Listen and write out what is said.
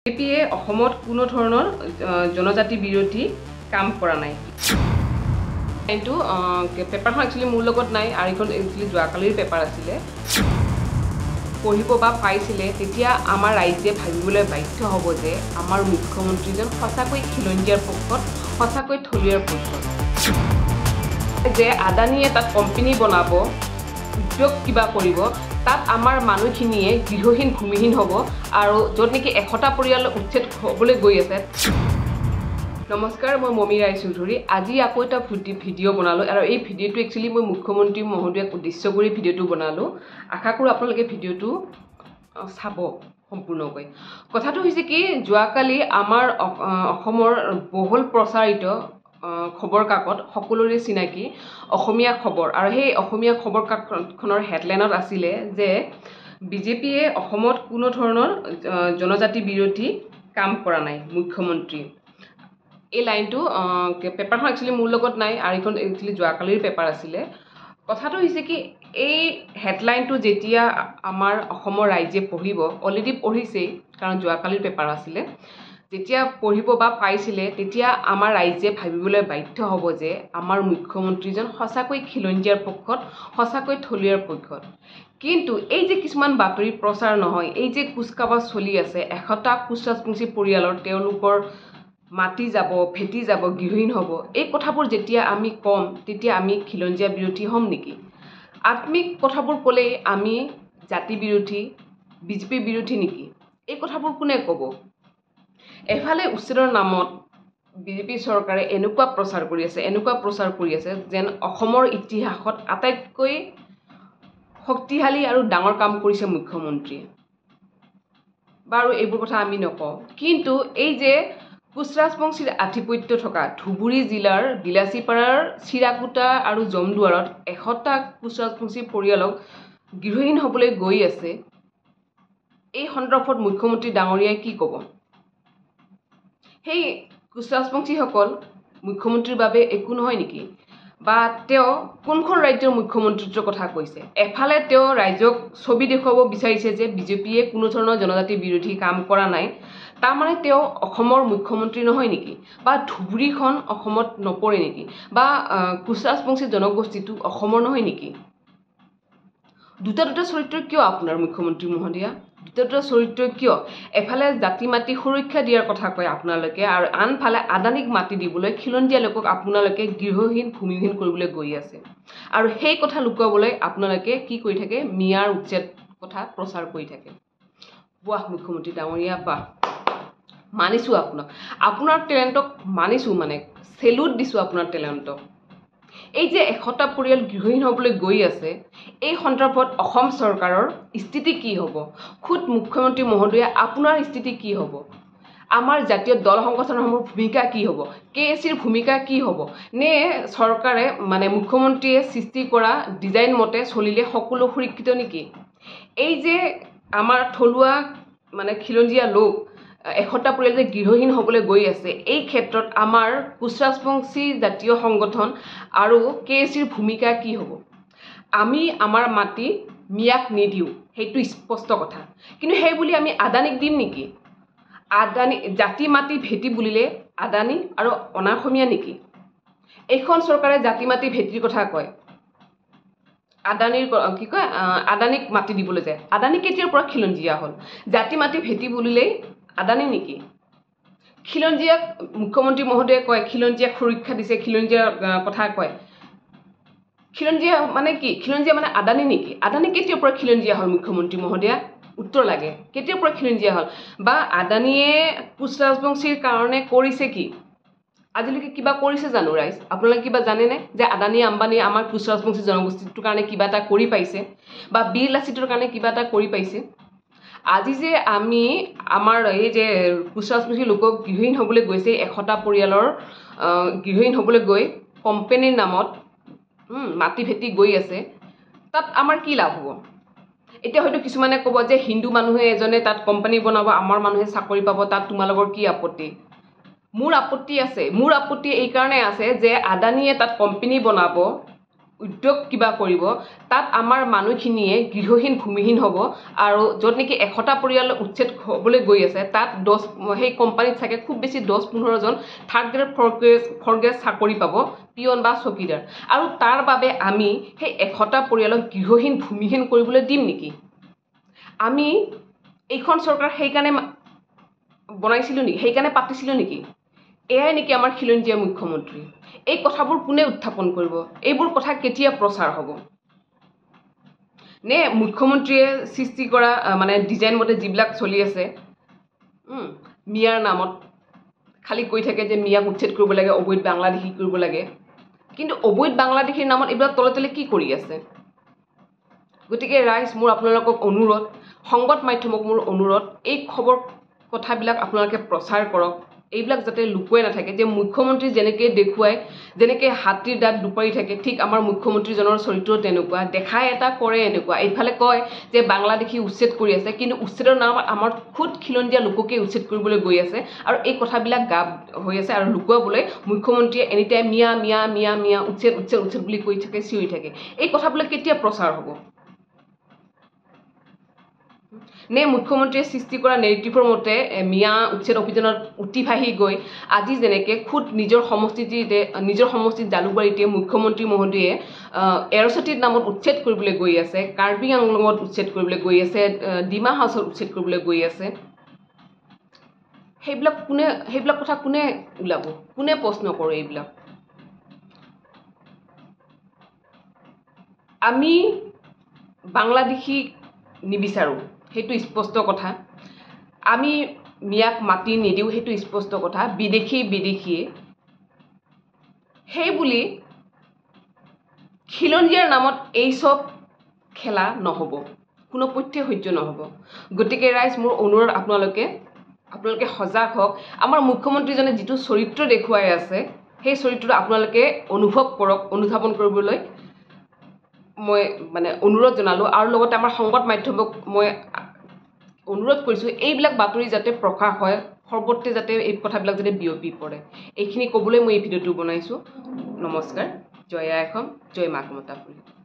বিজেপিয়ে অসমত কোনো ধৰণৰ জনজাতি বিৰোধী কাম কৰা নাই। কিন্তু পেপাৰখন একচুৱেলি মোৰ লগত নাই আৰু এইখন একচুৱেলি যোৱাকালিৰ পেপাৰ আছিলে। পঢ়িব বা পাইছিলে তেতিয়া আমাৰ ৰাইজে ভাবিবলৈ বাধ্য হ'ব যে আমাৰ মুখ্যমন্ত্ৰীজন সঁচাকৈ খিলঞ্জীয়াৰ পক্ষত, সঁচাকৈ থলুৱাৰ পক্ষত। যে আদানীয়ে তাত কোম্পানী বনাব, উদ্যোগ কিবা কৰিব, তাত আমাৰ মানুহখিনিয়ে গৃহহীন ভূমিহীন হ'ব আৰু য'ত নেকি 100টা পৰিয়াল উচ্ছেদ হ'বলৈ গৈ আছে। নমস্কাৰ, মই মমি ৰায়চৌধুৰী। আজি আকৌ এটা ভিডিঅ' বনালোঁ আৰু এই ভিডিঅ'টো একচুৱেলি মই মুখ্যমন্ত্ৰী মহোদয়ক উদ্দেশ্য কৰি ভিডিঅ'টো বনালোঁ। আশা কৰোঁ আপোনালোকে ভিডিঅ'টো চাব সম্পূৰ্ণকৈ। কথাটো হৈছে কি, যোৱাকালি আমাৰ অসমৰ বহুল প্ৰচাৰিত খবৰ কাকত, সকলোৰে চিনাকি অসমীয়া খবৰ, আৰু সেই অসমীয়া খবৰ কাকতখনৰ হেডলাইনত আছিলে যে বিজেপিয়ে অসমত কোনো ধৰণৰ জনজাতি বিৰোধী কাম কৰা নাই মুখ্যমন্ত্ৰী। এই লাইনটো পেপাৰখন একচুৱেলি মোৰ লগত নাই আৰু এইখন একচুৱেলি যোৱাকালিৰ পেপাৰ আছিলে। কথাটো হৈছে কি, এই হেডলাইনটো যেতিয়া আমাৰ অসমৰ ৰাইজে পঢ়িব, অলৰেডি পঢ়িছেই কাৰণ যোৱাকালিৰ পেপাৰ আছিলে, যেতিয়া পঢ়িব বা পাইছিলে তেতিয়া আমাৰ ৰাইজে ভাবিবলৈ বাধ্য হ'ব যে আমাৰ মুখ্যমন্ত্ৰীজন সঁচাকৈ খিলঞ্জীয়াৰ পক্ষত, সঁচাকৈ থলুৱাৰ পক্ষত। কিন্তু এই যে কিছুমান বাতৰি প্ৰচাৰ নহয়, এই যে কুচকাৱাজ চলি আছে, 100টা কোচ ৰাজবংশী পৰিয়ালৰ তেওঁলোকৰ মাটি যাব, ভেটি যাব, গৃহহীন হ'ব, এই কথাবোৰ যেতিয়া আমি ক'ম তেতিয়া আমি খিলঞ্জীয়া বিৰোধী হ'ম নেকি? আত্মিক কথাবোৰ ক'লেই আমি জাতি বিৰোধী, বিজেপি বিৰোধী নেকি? এই কথাবোৰ কোনে ক'ব? এফালে উচ্ছেদৰ নামত বিজেপি চৰকাৰে এনেকুৱা প্ৰচাৰ কৰি আছে যেন অসমৰ ইতিহাসত আটাইতকৈ শক্তিশালী আৰু ডাঙৰ কাম কৰিছে মুখ্যমন্ত্ৰীয়ে। বাৰু এইবোৰ কথা আমি নকওঁ, কিন্তু এই যে কোচ ৰাজবংশীৰ আধিপত্য থকা ধুবুৰী জিলাৰ বিলাচীপাৰাৰ চিৰাকুটা আৰু জমদুৱাৰত 100টা কোচ ৰাজবংশী পৰিয়ালক গৃহহীন হ'বলৈ গৈ আছে, এই সন্দৰ্ভত মুখ্যমন্ত্ৰী ডাঙৰীয়াই কি ক'ব? সেই কোচ ৰাজবংশীসকল মুখ্যমন্ত্ৰীৰ বাবে একো নহয় নেকি? বা তেওঁ কোনখন ৰাজ্যৰ মুখ্যমন্ত্ৰীত্বৰ কথা কৈছে? এফালে তেওঁ ৰাইজক ছবি দেখুৱাব বিচাৰিছে যে বিজেপিয়ে কোনো ধৰণৰ জনজাতি বিৰোধী কাম কৰা নাই, তাৰমানে তেওঁ অসমৰ মুখ্যমন্ত্ৰী নহয় নেকি? বা ধুবুৰীখন অসমত নপৰে নেকি? বা কোচ ৰাজবংশী জনগোষ্ঠীটো অসমৰ নহয় নেকি? দুটা চৰিত্ৰ কিয় আপোনাৰ মুখ্যমন্ত্ৰী মহোদয়া? দুটা চৰিত্ৰ কিয়? এফালে জাতি মাটি সুৰক্ষা দিয়াৰ কথা কয় আপোনালোকে আৰু আনফালে আদানীক মাটি দিবলৈ খিলঞ্জীয়া লোকক আপোনালোকে গৃহহীন ভূমিহীন কৰিবলৈ গৈ আছে। আৰু সেই কথা লুকুৱাবলৈ আপোনালোকে কি কৰি থাকে? মিয়াৰ উচ্ছেদ কথা প্ৰচাৰ কৰি থাকে। বাহ মুখ্যমন্ত্ৰী ডাঙৰীয়া, বাহ, মানিছোঁ আপোনাক, আপোনাৰ টেলেণ্টক মানিছোঁ, মানে চেলুট দিছোঁ আপোনাৰ টেলেণ্টক। এই যে 100টা পৰিয়াল গৃহহীন হ'বলৈ গৈ আছে, এই সন্দৰ্ভত অসম চৰকাৰৰ স্থিতি কি হ'ব? খুদ মুখ্যমন্ত্ৰী মহোদয়া আপোনাৰ স্থিতি কি হ'ব? আমাৰ জাতীয় দল সংগঠনসমূহৰ ভূমিকা কি হ'ব? KACৰ ভূমিকা কি হ'ব? নে চৰকাৰে মানে মুখ্যমন্ত্ৰীয়ে সৃষ্টি কৰা ডিজাইন মতে চলিলে সকলো সুৰক্ষিত নেকি? এই যে আমাৰ থলুৱা মানে খিলঞ্জীয়া লোক 100টা পৰিয়াল যে গৃহহীন হ'বলৈ গৈ আছে, এই ক্ষেত্ৰত আমাৰ কোচ ৰাজবংশী জাতীয় সংগঠন আৰু KACৰ ভূমিকা কি হ'ব? আমি আমাৰ মাটি মিয়াক নিদিওঁ, সেইটো স্পষ্ট কথা, কিন্তু সেই বুলি আমি আদানীক দিম নেকি? আদানী জাতি মাটি ভেটি বুলিলে আদানী আৰু অনাঅসমীয়া নেকি? এইখন চৰকাৰে জাতি মাটি ভেটিৰ কথা কয়, আদানীৰ কি কয়, আদানীক মাটি দিবলৈ যায়। আদানী কেতিয়াৰ পৰা খিলঞ্জীয়া হ'ল? জাতি মাটি ভেটি বুলিলেই আদানী নেকি? খিলঞ্জীয়াক মুখ্যমন্ত্ৰী মহোদয়ে কয় খিলঞ্জীয়াক সুৰক্ষা দিছে, খিলঞ্জীয়াৰ কথা কয়। খিলঞ্জীয়া মানে কি? খিলঞ্জীয়া মানে আদানী নেকি? আদানী কেতিয়াৰ পৰা খিলঞ্জীয়া হ'ল মুখ্যমন্ত্ৰী মহোদয়া? উত্তৰ লাগে, কেতিয়াৰ পৰা খিলঞ্জীয়া হ'ল? বা আদানীয়ে কোচ ৰাজবংশীৰ কাৰণে কৰিছে কি? আজিলৈকে কিবা কৰিছে জানো ৰাইজ? আপোনালোকে কিবা জানেনে যে আদানী আম্বানীয়ে আমাৰ কোচ ৰাজবংশী জনগোষ্ঠীটোৰ কাৰণে কিবা এটা কৰি পাইছে বা বীৰ লাচিতৰ কাৰণে কিবা এটা কৰি পাইছে? আজি যে আমি আমাৰ এই যে কোচ ৰাজবংশী লোকক গৃহহীন হ'বলৈ গৈছে, 100টা পৰিয়ালৰ গৃহহীন হ'বলৈ গৈ কোম্পানীৰ নামত মাটি ভেটি গৈ আছে, তাত আমাৰ কি লাভ হ'ব? এতিয়া হয়তো কিছুমানে ক'ব যে হিন্দু মানুহে এজনে তাত কোম্পানী বনাব, আমাৰ মানুহে চাকৰি পাব, তাত তোমালোকৰ কি আপত্তি? মোৰ আপত্তি আছে। মোৰ আপত্তি এই কাৰণে আছে যে আদানীয়ে তাত কোম্পানী বনাব, উদ্যোগ কিবা কৰিব তাত আমাৰ মানুহখিনিয়ে গৃহহীন ভূমিহীন হ'ব আৰু য'ত নেকি 100টা পৰিয়াল উচ্ছেদ হ'বলৈ গৈ আছে তাত 10 সেই কোম্পানীত থাকে খুব বেছি 10-15 জন থাৰ্ড গ্ৰেড ফ'ৰ্থ গ্ৰেড চাকৰি পাব পিয়ন বা চকীদাৰ আৰু তাৰ বাবে আমি সেই 100টা পৰিয়ালক গৃহহীন ভূমিহীন কৰিবলৈ দিম নেকি আমি এইখন চৰকাৰ সেইকাৰণে বনাইছিলোঁ নেকি সেইকাৰণে পাতিছিলোঁ নেকি এয়াই নেকি আমাৰ খিলঞ্জীয়া মুখ্যমন্ত্ৰী এই কথাবোৰ কোনে উত্থাপন কৰিব এইবোৰ কথা কেতিয়া প্ৰচাৰ হ'ব নে মুখ্যমন্ত্ৰীয়ে সৃষ্টি কৰা মানে ডিজাইন মতে যিবিলাক চলি আছে মিয়াৰ নামত খালি কৈ থাকে যে মিয়াক উচ্ছেদ কৰিব লাগে অবৈধ বাংলাদেশী কৰিব লাগে কিন্তু অবৈধ বাংলাদেশীৰ নামত এইবিলাক তলে তলে কি কৰি আছে গতিকে ৰাইজ মোৰ আপোনালোকক অনুৰোধ সংবাদ মাধ্যমক মোৰ অনুৰোধ এই খবৰ কথাবিলাক আপোনালোকে প্ৰচাৰ কৰক এইবিলাক যাতে লুকুৱাই নাথাকে যে মুখ্যমন্ত্ৰী যেনেকৈ দেখুৱাই যেনেকৈ হাতীৰ দাঁত দুপাৰি থাকে ঠিক আমাৰ মুখ্যমন্ত্ৰীজনৰ চৰিত্ৰ তেনেকুৱা দেখাই এটা কৰে এনেকুৱা এইফালে কয় যে বাংলাদেশী উচ্ছেদ কৰি আছে কিন্তু উচ্ছেদৰ নাম আমাৰ খুদ খিলঞ্জীয়া লোককে উচ্ছেদ কৰিবলৈ গৈ আছে আৰু এই কথাবিলাক গাপ হৈ আছে আৰু লুকুৱাবলৈ মুখ্যমন্ত্ৰীয়ে এনিটাইম মিয়া মিয়া মিয়া মিয়া উচ্ছেদ উচ্ছেদ উচ্ছেদ বুলি কৈ থাকে চিঞৰি থাকে এই কথাবিলাক কেতিয়া প্ৰচাৰ হ'ব নে মুখ্যমন্ত্ৰীয়ে সৃষ্টি কৰা নেৰেটিভৰ মতে মিয়া উচ্ছেদ অভিযানত উতিভাহি গৈ আজি যেনেকৈ খুদ নিজৰ সমষ্টিত জালুকবাৰীতে মুখ্যমন্ত্ৰী মহোদয়ে এৰচতিৰ নামত উচ্ছেদ কৰিবলৈ গৈ আছে কাৰ্বি আংলঙত উচ্ছেদ কৰিবলৈ গৈ আছে ডিমা হাউচত উচ্ছেদ কৰিবলৈ গৈ আছে সেইবিলাক কথা কোনে ওলাব কোনে প্ৰশ্ন কৰে এইবিলাক আমি বাংলাদেশী নিবিচাৰোঁ সেইটো স্পষ্ট কথা আমি মিয়াক মাতি নিদিওঁ সেইটো স্পষ্ট কথা বিদেশীয়ে সেই বুলি খিলঞ্জীয়াৰ নামত এই সব খেলা নহ'ব কোনো পথ্যে সহ্য নহ'ব গতিকে ৰাইজ মোৰ অনুৰোধ আপোনালোকে সজাগ হওক আমাৰ মুখ্যমন্ত্ৰীজনে যিটো চৰিত্ৰ দেখুৱাই আছে সেই চৰিত্ৰটো আপোনালোকে অনুভৱ কৰক অনুধাৱন কৰিবলৈ মই মানে অনুৰোধ জনালোঁ আৰু লগতে আমাৰ সংবাদ মাধ্যমক মই অনুৰোধ কৰিছোঁ এইবিলাক বাতৰি যাতে প্ৰকাশ হয় সৰ্বত্ৰে যাতে এই কথাবিলাক যাতে বিয়পি পৰে এইখিনি ক'বলৈ মই এই ভিডিঅ'টো বনাইছোঁ নমস্কাৰ জয় আই অসম জয় মা কামতাপুৰী